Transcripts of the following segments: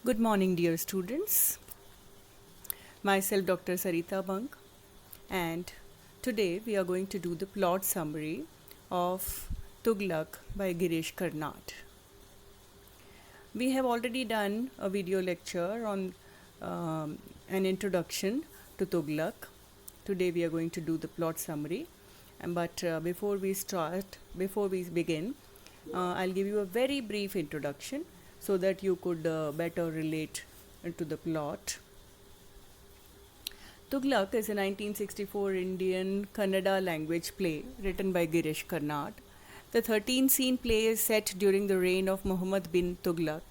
Good morning, dear students. Myself, Dr. Sarita Bank, and today we are going to do the plot summary of Tughlaq by Girish Karnad. We have already done a video lecture on an introduction to Tughlaq. Today we are going to do the plot summary. But before we begin, I'll give you a very brief introduction so that you could better relate to the plot. Tughlaq is a 1964 Indian Kannada language play written by Girish Karnad. The 13-scene play is set during the reign of Muhammad bin Tughlaq.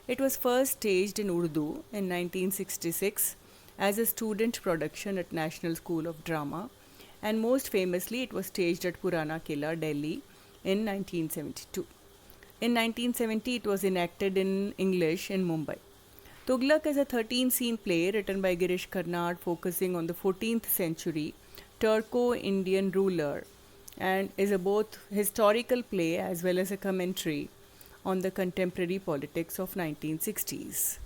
It was first staged in Urdu in 1966 as a student production at National School of Drama, and most famously it was staged at Purana Killa, Delhi in 1972. In 1970 it was enacted in English in Mumbai. Tughlaq is a 13-scene play written by Girish Karnad focusing on the 14th century Turco-Indian ruler and is a both historical play as well as a commentary on the contemporary politics of 1960s.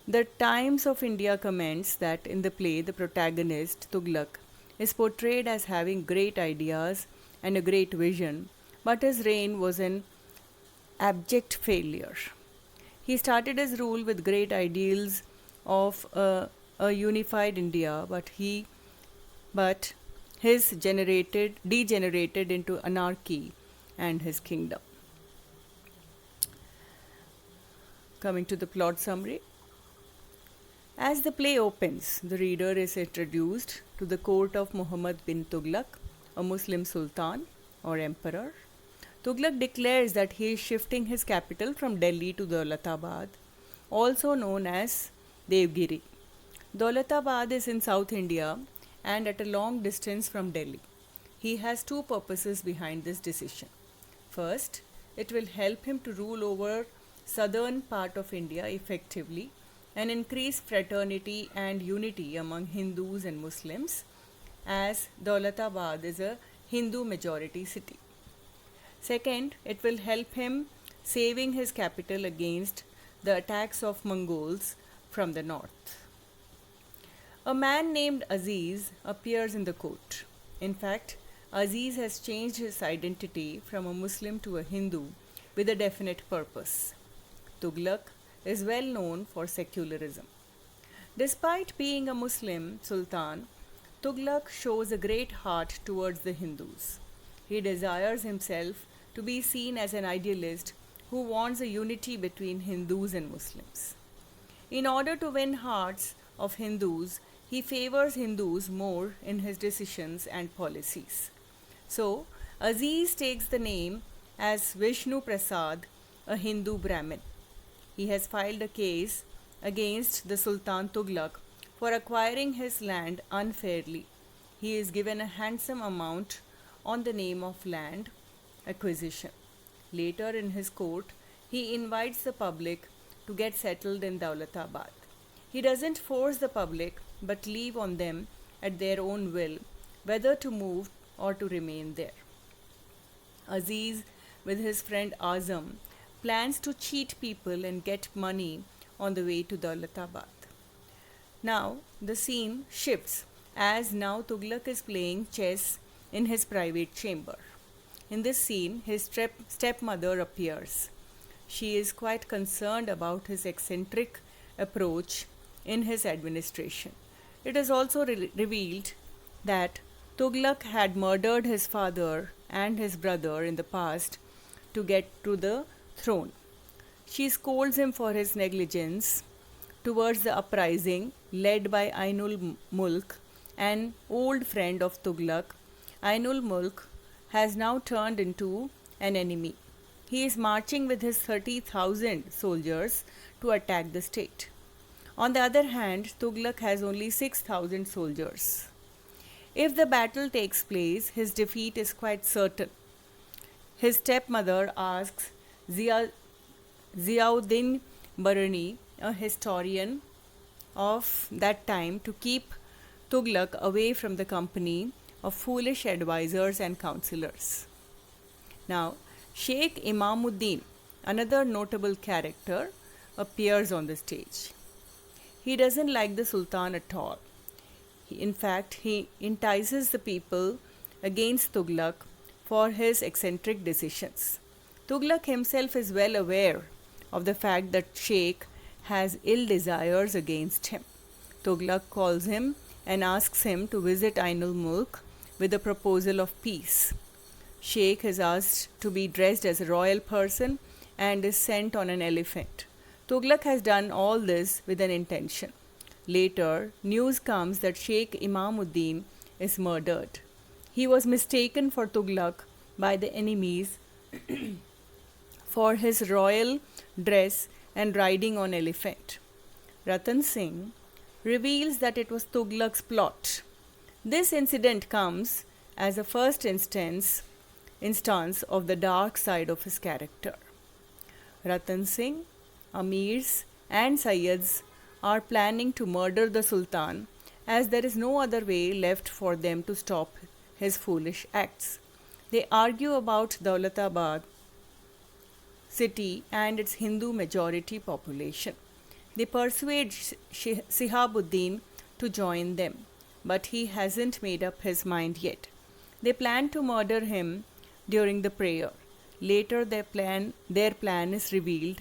The Times of India comments that in the play the protagonist Tughlaq is portrayed as having great ideas and a great vision, but his reign was an abject failure. He started his rule with great ideals of a unified India, but his degenerated into anarchy and his kingdom. Coming to the plot summary. As the play opens, the reader is introduced to the court of Muhammad bin Tughlaq, a Muslim sultan or emperor. Tughlaq declares that he is shifting his capital from Delhi to Daulatabad, also known as Devgiri. Daulatabad is in South India and at a long distance from Delhi. He has two purposes behind this decision. First, it will help him to rule over southern part of India effectively and increase fraternity and unity among Hindus and Muslims, as Daulatabad is a Hindu majority city. Second, it will help him saving his capital against the attacks of Mongols from the north. A man named Aziz appears in the court. In fact, Aziz has changed his identity from a Muslim to a Hindu with a definite purpose. Tughlaq is well known for secularism. Despite being a Muslim sultan, Tughlaq shows a great heart towards the Hindus. He desires himself to be seen as an idealist who wants a unity between Hindus and Muslims. In order to win hearts of Hindus, he favors Hindus more in his decisions and policies. So, Aziz takes the name as Vishnu Prasad, a Hindu Brahmin. He has filed a case against the Sultan Tughlaq for acquiring his land unfairly. He is given a handsome amount on the name of land acquisition. Later in his court, he invites the public to get settled in Daulatabad. He doesn't force the public but leave on them at their own will whether to move or to remain there. Aziz, with his friend Azam, plans to cheat people and get money on the way to Daulatabad. Now the scene shifts as now Tughlaq is playing chess in his private chamber. In this scene, his stepmother appears. She is quite concerned about his eccentric approach in his administration. It is also revealed that Tughlaq had murdered his father and his brother in the past to get to the throne. She scolds him for his negligence towards the uprising led by Ainul Mulk, an old friend of Tughlaq. Ainul Mulk has now turned into an enemy. He is marching with his 30,000 soldiers to attack the state. On the other hand, Tughlaq has only 6,000 soldiers. If the battle takes place, his defeat is quite certain. His stepmother asks Ziauddin Barani, a historian of that time, to keep Tughlaq away from the company of foolish advisors and counselors. Now, Sheikh Imamuddin, another notable character, appears on the stage. He doesn't like the Sultan at all. In fact, he entices the people against Tughlaq for his eccentric decisions. Tughlaq himself is well aware of the fact that Sheikh has ill desires against him. Tughlaq calls him and asks him to visit Ainul Mulk with a proposal of peace. Sheikh is asked to be dressed as a royal person and is sent on an elephant. Tughlaq has done all this with an intention. Later, news comes that Sheikh Imamuddin is murdered. He was mistaken for Tughlaq by the enemies for his royal dress and riding on elephant. Ratan Singh reveals that it was Tughlaq's plot. This incident comes as a first instance of the dark side of his character. Ratan Singh, Amirs, and Sayyids are planning to murder the Sultan as there is no other way left for them to stop his foolish acts. They argue about Daulatabad city and its Hindu majority population. They persuade Sihabuddin to join them, but he hasn't made up his mind yet. They plan to murder him during the prayer. Later their plan is revealed.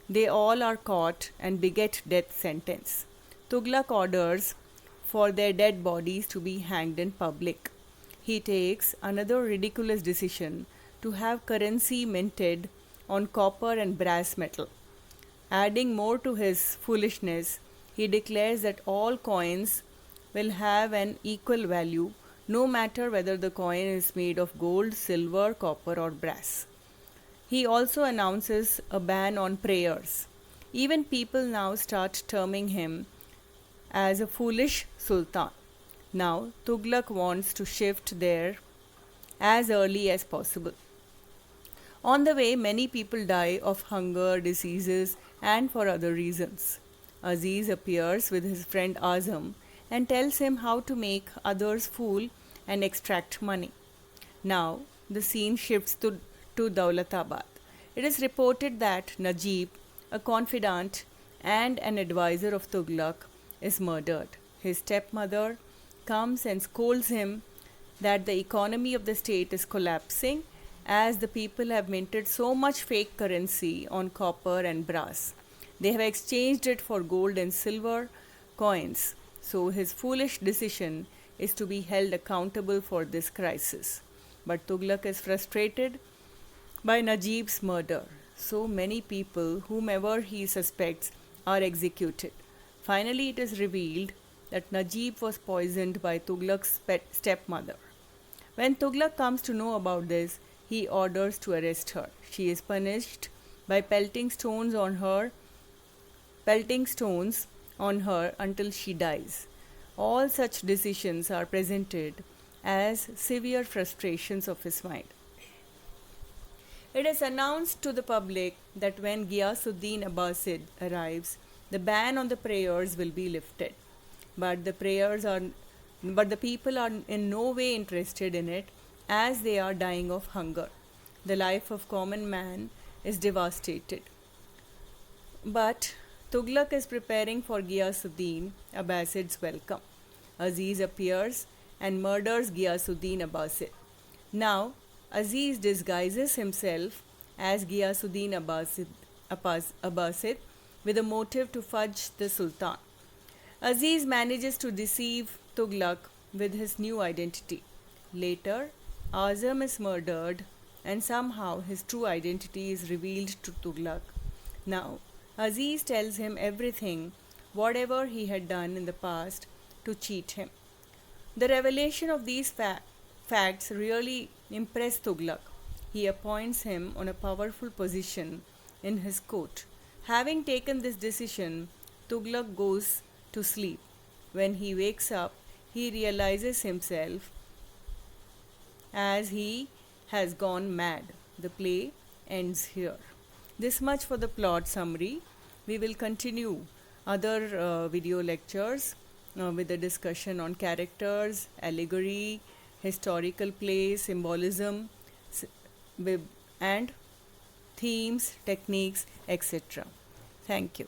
They all are caught and beget death sentence. Tughlaq orders for their dead bodies to be hanged in public. He takes another ridiculous decision to have currency minted on copper and brass metal. Adding more to his foolishness, he declares that all coins will have an equal value no matter whether the coin is made of gold, silver, copper, or brass. He also announces a ban on prayers. Even people now start terming him as a foolish sultan. Now, Tughlaq wants to shift there as early as possible. On the way, many people die of hunger, diseases, and for other reasons. Aziz appears with his friend Azam and tells him how to make others fool and extract money. Now, the scene shifts to Daulatabad. It is reported that Najib, a confidant and an advisor of Tughlaq, is murdered. His stepmother comes and scolds him that the economy of the state is collapsing as the people have minted so much fake currency on copper and brass. They have exchanged it for gold and silver coins. So his foolish decision is to be held accountable for this crisis. But Tughlaq is frustrated by Najib's murder. So many people, whomever he suspects, are executed. Finally, it is revealed that Najib was poisoned by Tughlaq's stepmother. When Tughlaq comes to know about this, he orders to arrest her. She is punished by pelting stones on her until she dies. All such decisions are presented as severe frustrations of his mind. It is announced to the public that when Ghiyasuddin Abbasid arrives, the ban on the prayers will be lifted. But the people are in no way interested in it as they are dying of hunger. The life of common man is devastated. But Tughlaq is preparing for Ghiyasuddin Abbasid's welcome. Aziz appears and murders Ghiyasuddin Abbasid. Now, Aziz disguises himself as Ghiyasuddin Abbasid with a motive to fudge the Sultan. Aziz manages to deceive Tughlaq with his new identity. Later, Azam is murdered and somehow his true identity is revealed to Tughlaq. Now, Aziz tells him everything, whatever he had done in the past, to cheat him. The revelation of these facts really impressed Tughlaq. He appoints him on a powerful position in his court. Having taken this decision, Tughlaq goes to sleep. When he wakes up, he realizes himself as he has gone mad. The play ends here. This much for the plot summary. We will continue other video lectures with a discussion on characters, allegory, historical play, symbolism, and themes, techniques, etc. Thank you.